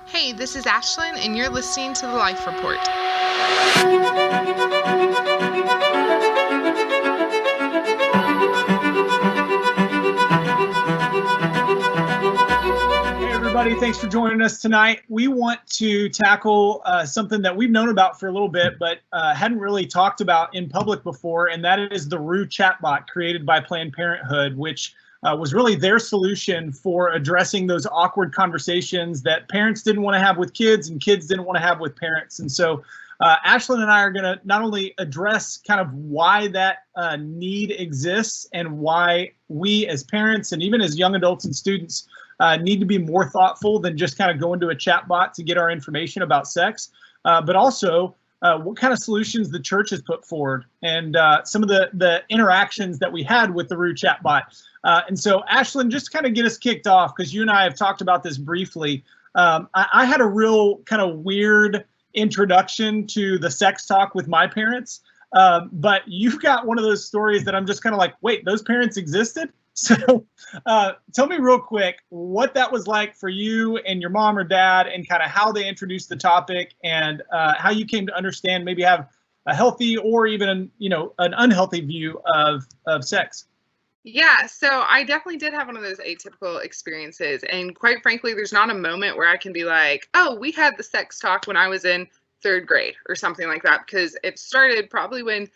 Hey, this is Ashlyn, and you're listening to The Life Report. Hey, everybody. Thanks for joining us tonight. We want to tackle something that we've known about for a little bit, but hadn't really talked about in public before, and that is the Roo Chatbot created by Planned Parenthood, which was really their solution for addressing those awkward conversations that parents didn't want to have with kids and kids didn't want to have with parents. And so Ashlyn and I are going to not only address kind of why that need exists and why we as parents and even as young adults and students need to be more thoughtful than just kind of going to a chatbot to get our information about sex, but also what kind of solutions the church has put forward and some of the interactions that we had with the Roo Chatbot. And so, Ashlyn, just kind of get us kicked off, because you and I have talked about this briefly. I had a real kind of weird introduction to the sex talk with my parents, but you've got one of those stories that I'm just kind of like, wait, those parents existed? So tell me real quick what that was like for you and your mom or dad, and kind of how they introduced the topic, and how you came to understand, maybe have a healthy or even, an unhealthy view of sex. Yeah, so I definitely did have one of those atypical experiences. And quite frankly, there's not a moment where I can be like, oh, we had the sex talk when I was in third grade or something like that, because it started probably when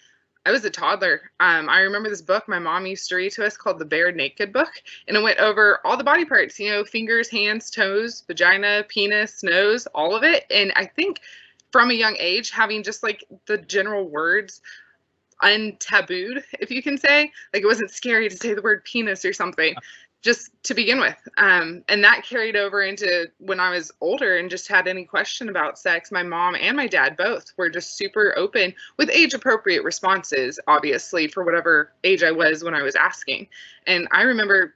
I was a toddler. I remember this book my mom used to read to us called the Bare Naked book, and it went over all the body parts, fingers, hands, toes, vagina, penis, nose, all of it. And I think from a young age, having just like the general words untabooed, if you can say, like it wasn't scary to say the word penis or something, just to begin with. And that carried over into when I was older and just had any question about sex. My mom and my dad both were just super open with age appropriate responses, obviously, for whatever age I was when I was asking. And I remember,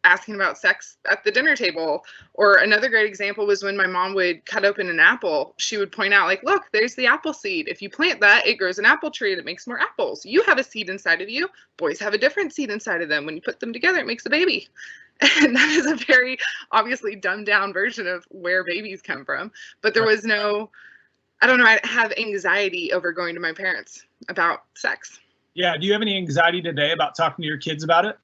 asking about sex at the dinner table. Or another great example was when my mom would cut open an apple. She would point out, like, look, there's the apple seed. If you plant that, it grows an apple tree that makes more apples. You have a seed inside of you. Boys have a different seed inside of them. When you put them together, it makes a baby. And that is a very obviously dumbed down version of where babies come from. But there was no, I have anxiety over going to my parents about sex. Yeah. Do you have any anxiety today about talking to your kids about it?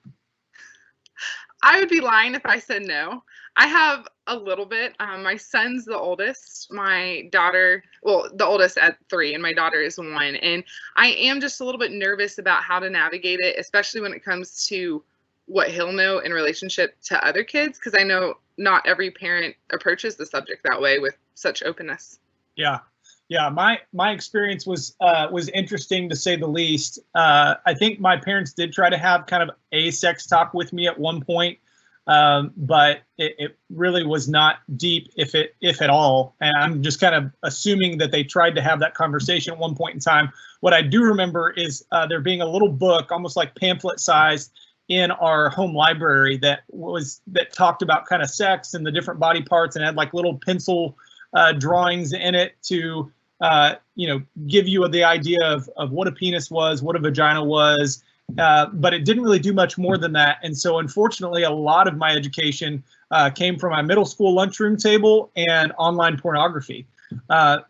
I would be lying if I said no. I have a little bit. My son's the oldest. My daughter, the oldest at 3, and my daughter is 1. And I am just a little bit nervous about how to navigate it, especially when it comes to what he'll know in relationship to other kids, because I know not every parent approaches the subject that way with such openness. Yeah. My experience was interesting, to say the least. I think my parents did try to have kind of a sex talk with me at one point, but it really was not deep, if at all. And I'm just kind of assuming that they tried to have that conversation at one point in time. What I do remember is there being a little book, almost like pamphlet sized, in our home library that talked about kind of sex and the different body parts, and had like little pencil drawings in it to give you the idea of what a penis was, what a vagina was, but it didn't really do much more than that. And so, unfortunately, a lot of my education came from my middle school lunchroom table and online pornography,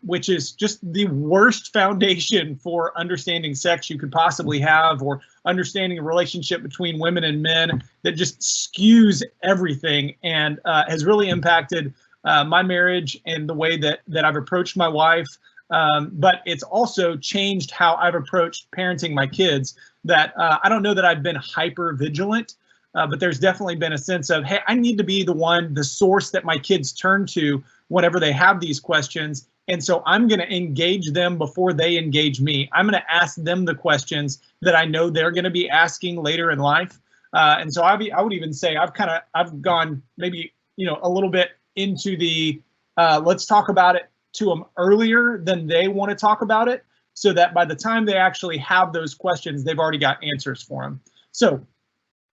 which is just the worst foundation for understanding sex you could possibly have, or understanding a relationship between women and men, that just skews everything, and has really impacted my marriage and the way that I've approached my wife. But it's also changed how I've approached parenting my kids. That I don't know that I've been hyper vigilant, but there's definitely been a sense of, hey, I need to be the source that my kids turn to whenever they have these questions. And so I'm going to engage them before they engage me. I'm going to ask them the questions that I know they're going to be asking later in life. And so I would even say I've gone maybe, a little bit into the let's talk about it to them earlier than they want to talk about it, so that by the time they actually have those questions, they've already got answers for them. So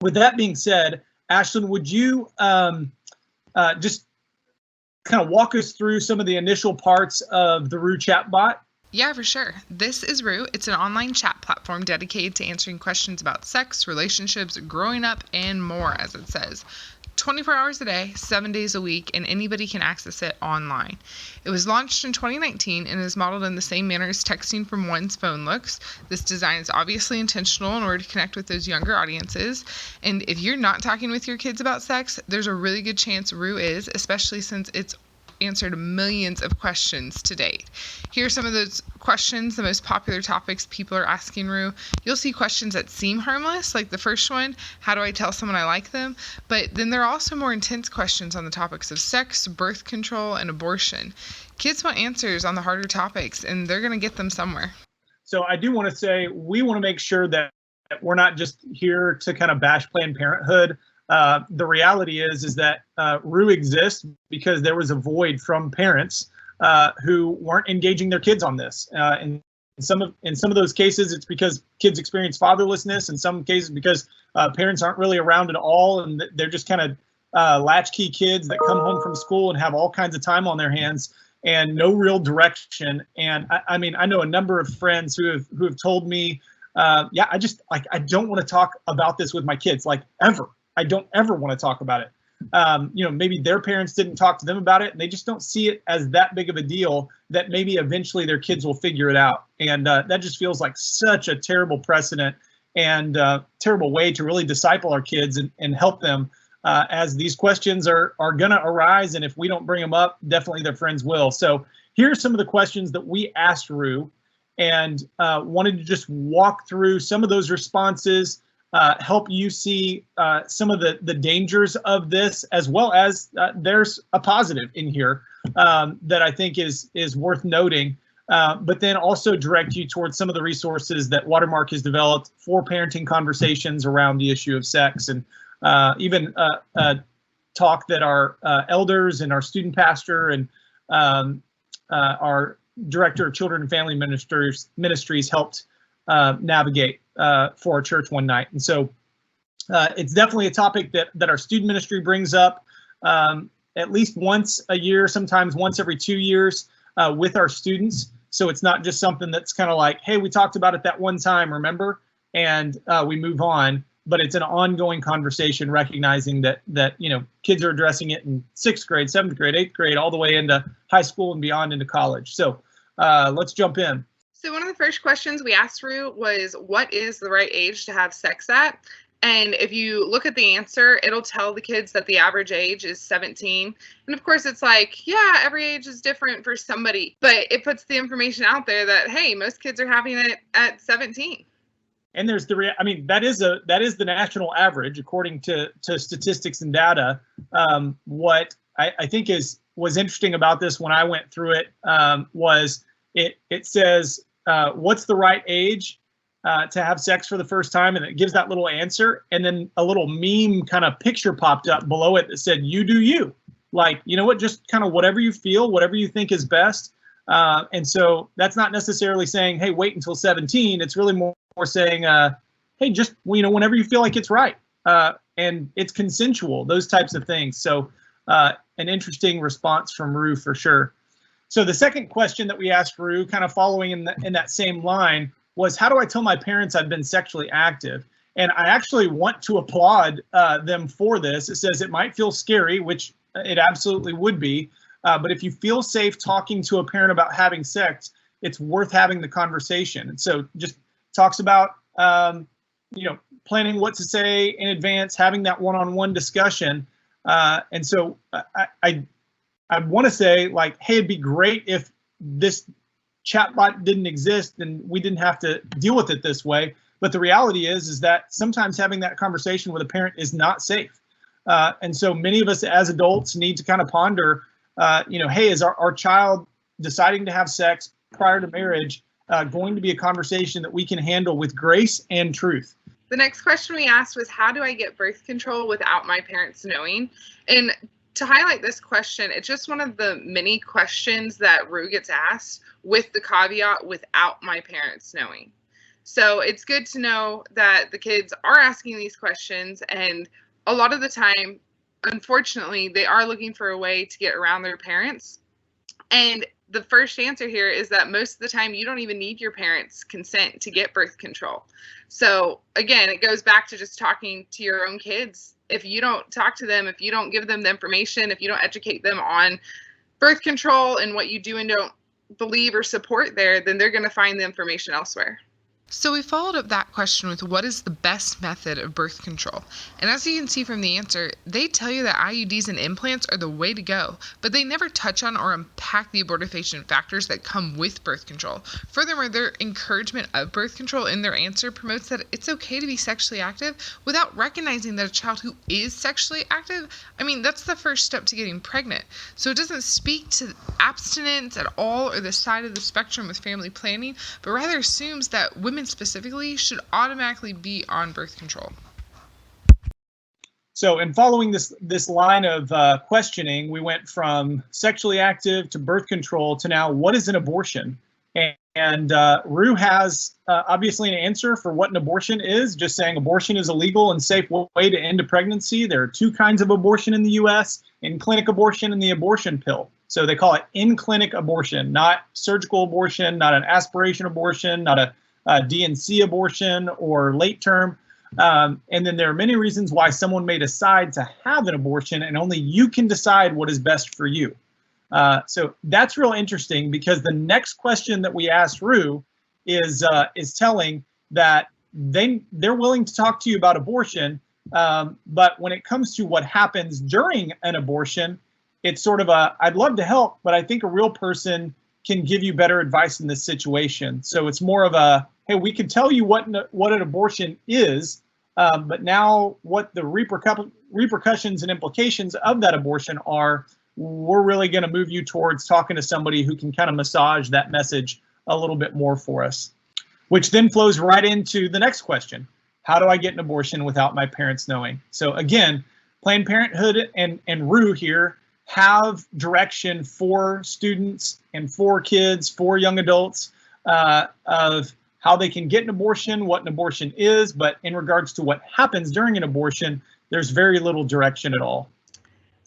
with that being said, Ashlyn, would you just kind of walk us through some of the initial parts of the Roo Chatbot? Yeah, for sure. This is Roo. It's an online chat platform dedicated to answering questions about sex, relationships, growing up, and more, as it says. 24 hours a day, 7 days a week, and anybody can access it online. It was launched in 2019 and is modeled in the same manner as texting from one's phone looks. This design is obviously intentional in order to connect with those younger audiences. And if you're not talking with your kids about sex, there's a really good chance Roo is, especially since it's answered millions of questions to date. Here are some of those questions, the most popular topics people are asking Roo. You'll see questions that seem harmless, like the first one, how do I tell someone I like them? But then there are also more intense questions on the topics of sex, birth control, and abortion. Kids want answers on the harder topics, and they're going to get them somewhere. So I do want to say we want to make sure that we're not just here to kind of bash Planned Parenthood. The reality is that Roo exists because there was a void from parents who weren't engaging their kids on this. In some of those cases, it's because kids experience fatherlessness. In some cases, because parents aren't really around at all, and they're just kind of latchkey kids that come home from school and have all kinds of time on their hands and no real direction. And I mean, I know a number of friends who have told me, I don't want to talk about this with my kids, like ever. I don't ever want to talk about it. Maybe their parents didn't talk to them about it, and they just don't see it as that big of a deal that maybe eventually their kids will figure it out. And that just feels like such a terrible precedent and terrible way to really disciple our kids and help them as these questions are going to arise. And if we don't bring them up, definitely their friends will. So here's some of the questions that we asked Roo, and wanted to just walk through some of those responses, help you see some of the dangers of this, as well as there's a positive in here that I think is worth noting, but then also direct you towards some of the resources that Watermark has developed for parenting conversations around the issue of sex, and even talk that our elders and our student pastor and our director of children and family ministries helped navigate for our church one night. And so it's definitely a topic that our student ministry brings up at least once a year, sometimes once every 2 years with our students. So it's not just something that's kind of like, hey, we talked about it that one time, remember? And we move on. But it's an ongoing conversation, recognizing that kids are addressing it in 6th grade, 7th grade, 8th grade, all the way into high school and beyond into college. So let's jump in. So one of the first questions we asked Roo was, what is the right age to have sex at? And if you look at the answer, it'll tell the kids that the average age is 17. And of course, it's like, yeah, every age is different for somebody. But it puts the information out there that, hey, most kids are having it at 17. And there's that is the national average according to statistics and data. What I think was interesting about this when I went through it was it says what's the right age to have sex for the first time, and it gives that little answer, and then a little meme kind of picture popped up below it that said, you do you. Like, you know what, just kind of whatever you feel, whatever you think is best. And so that's not necessarily saying, hey, wait until 17. It's really more saying, hey, just, whenever you feel like it's right. And it's consensual, those types of things. So an interesting response from Roo for sure. So the second question that we asked Roo, kind of following in that same line, was how do I tell my parents I've been sexually active? And I actually want to applaud them for this. It says it might feel scary, which it absolutely would be. But if you feel safe talking to a parent about having sex, it's worth having the conversation. And so just talks about, planning what to say in advance, having that one-on-one discussion. And so I want to say, like, hey, it'd be great if this chatbot didn't exist and we didn't have to deal with it this way. But the reality is that sometimes having that conversation with a parent is not safe. And so many of us as adults need to kind of ponder, hey, is our child deciding to have sex prior to marriage going to be a conversation that we can handle with grace and truth? The next question we asked was, how do I get birth control without my parents knowing? And to highlight this question, it's just one of the many questions that Roo gets asked with the caveat, without my parents knowing. So it's good to know that the kids are asking these questions, and a lot of the time, unfortunately, they are looking for a way to get around their parents. And the first answer here is that most of the time you don't even need your parents' consent to get birth control. So again, it goes back to just talking to your own kids if you don't talk to them, if you don't give them the information, if you don't educate them on birth control and what you do and don't believe or support there, then they're going to find the information elsewhere. So we followed up that question with what is the best method of birth control? And as you can see from the answer, they tell you that IUDs and implants are the way to go, but they never touch on or unpack the abortifacient factors that come with birth control. Furthermore, their encouragement of birth control in their answer promotes that it's okay to be sexually active without recognizing that a child who is sexually active, that's the first step to getting pregnant. So it doesn't speak to abstinence at all or the side of the spectrum with family planning, but rather assumes that women specifically should automatically be on birth control. So in following this line of questioning, we went from sexually active to birth control to now what is an abortion? And Roo has obviously an answer for what an abortion is, just saying abortion is a legal and safe way to end a pregnancy. There are two kinds of abortion in the US, in-clinic abortion and the abortion pill. So they call it in-clinic abortion, not surgical abortion, not an aspiration abortion, not a DNC abortion or late term. And then there are many reasons why someone may decide to have an abortion, and only you can decide what is best for you. So that's real interesting, because the next question that we asked Roo is telling that they're willing to talk to you about abortion, but when it comes to what happens during an abortion, it's sort of I'd love to help, but I think a real person can give you better advice in this situation. So it's more of hey, we can tell you what an abortion is, but now what the repercussions and implications of that abortion are, we're really going to move you towards talking to somebody who can kind of massage that message a little bit more for us, which then flows right into the next question. How do I get an abortion without my parents knowing? So again, Planned Parenthood and Roo here have direction for students and for kids, for young adults, of how they can get an abortion, what an abortion is, but in regards to what happens during an abortion, there's very little direction at all.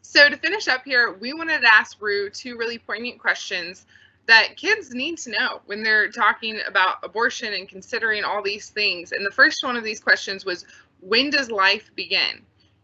So to finish up here, we wanted to ask Roo two really poignant questions that kids need to know when they're talking about abortion and considering all these things. And the first one of these questions was, when does life begin?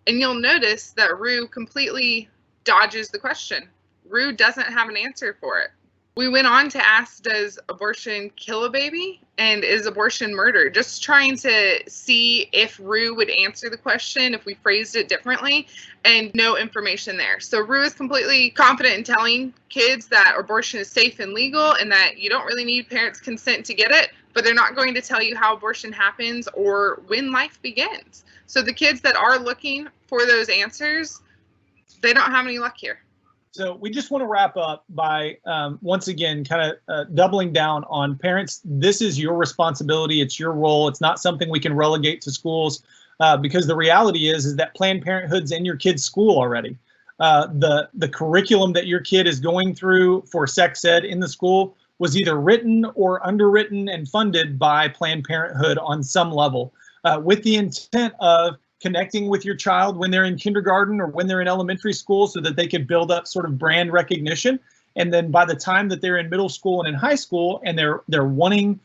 And you'll notice that Roo completely dodges the question. Roo doesn't have an answer for it. We went on to ask, does abortion kill a baby? And is abortion murder? Just trying to see if Roo would answer the question if we phrased it differently, and no information there. So Roo is completely confident in telling kids that abortion is safe and legal and that you don't really need parents' consent to get it, but they're not going to tell you how abortion happens or when life begins. So the kids that are looking for those answers, they don't have any luck here. So we just want to wrap up by, once again, kind of doubling down on parents. This is your responsibility. It's your role. It's not something we can relegate to schools, because the reality is that Planned Parenthood's in your kid's school already. The curriculum that your kid is going through for sex ed in the school was either written or underwritten and funded by Planned Parenthood on some level, with the intent of connecting with your child when they're in kindergarten or when they're in elementary school, so that they can build up sort of brand recognition. And then by the time that they're in middle school and in high school and they're wanting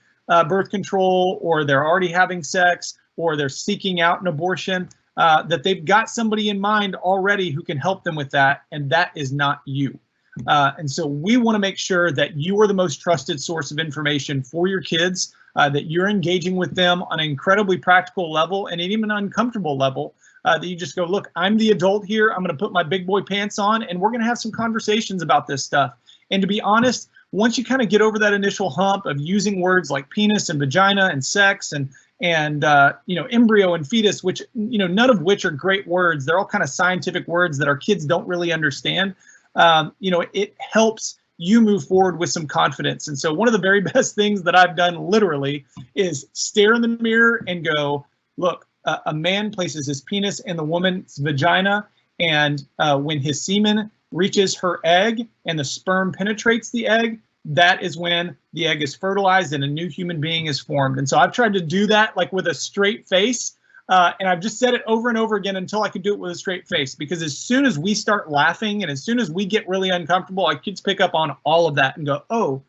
birth control, or they're already having sex, or they're seeking out an abortion, that they've got somebody in mind already who can help them with that, and that is not you. And so we want to make sure that you are the most trusted source of information for your kids, that you're engaging with them on an incredibly practical level and even an uncomfortable level, that you just go, look, I'm the adult here. I'm going to put my big boy pants on and we're going to have some conversations about this stuff. And to be honest, once you kind of get over that initial hump of using words like penis and vagina and sex and embryo and fetus, which, none of which are great words. They're all kind of scientific words that our kids don't really understand. It helps you move forward with some confidence. And so one of the very best things that I've done literally is stare in the mirror and go, look, a man places his penis in the woman's vagina, and when his semen reaches her egg and the sperm penetrates the egg, that is when the egg is fertilized and a new human being is formed. And so I've tried to do that like with a straight face. And I've just said it over and over again until I could do it with a straight face, because as soon as we start laughing and as soon as we get really uncomfortable, our kids pick up on all of that and go, oh,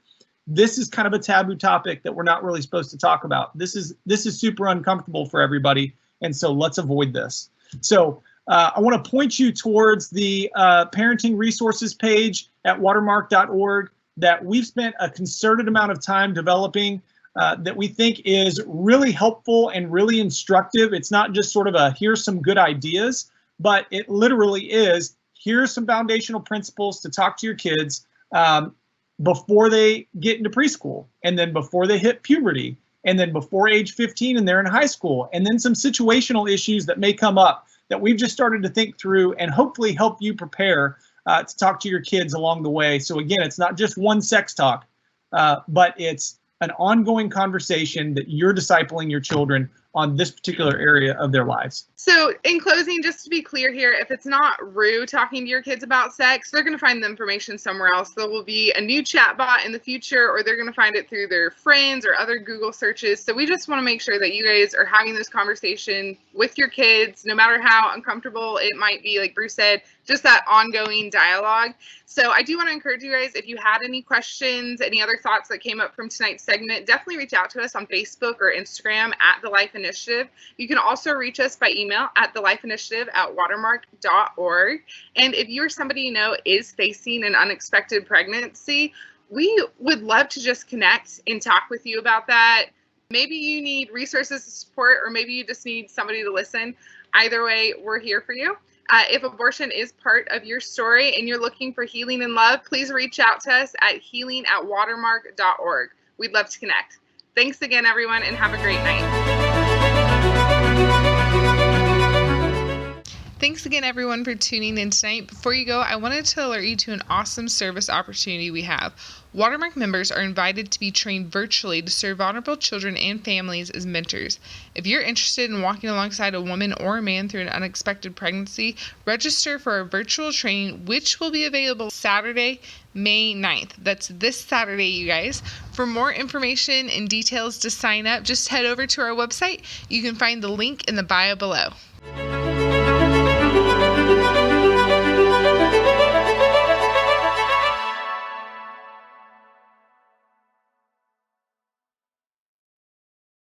this is kind of a taboo topic that we're not really supposed to talk about. This is super uncomfortable for everybody. And so let's avoid this. So I want to point you towards the parenting resources page at watermark.org that we've spent a concerted amount of time developing that we think is really helpful and really instructive. It's not just sort of a here's some good ideas, but it literally is here's some foundational principles to talk to your kids before they get into preschool, and then before they hit puberty, and then before age 15 and they're in high school, and then some situational issues that may come up that we've just started to think through and hopefully help you prepare to talk to your kids along the way. So again, it's not just one sex talk, but it's an ongoing conversation that you're discipling your children on this particular area of their lives. So in closing, just to be clear here, if it's not Roo talking to your kids about sex, they're going to find the information somewhere else. There will be a new chatbot in the future, or they're going to find it through their friends or other Google searches. So we just want to make sure that you guys are having this conversation with your kids, no matter how uncomfortable it might be, like Bruce said, just that ongoing dialogue. So I do want to encourage you guys, if you had any questions, any other thoughts that came up from tonight's segment, definitely reach out to us on Facebook or Instagram at The Life Initiative. You can also reach us by email at thelifeinitiative@watermark.org. And if you're somebody you know is facing an unexpected pregnancy, we would love to just connect and talk with you about that. Maybe you need resources to support, or maybe you just need somebody to listen. Either way, we're here for you. If abortion is part of your story and you're looking for healing and love, please reach out to us at healing@watermark.org. We'd love to connect. Thanks again, everyone, and have a great night. Thanks again, everyone, for tuning in tonight. Before you go, I wanted to alert you to an awesome service opportunity we have. Watermark members are invited to be trained virtually to serve vulnerable children and families as mentors. If you're interested in walking alongside a woman or a man through an unexpected pregnancy, register for our virtual training, which will be available Saturday, May 9th. That's this Saturday, you guys. For more information and details to sign up, just head over to our website. You can find the link in the bio below.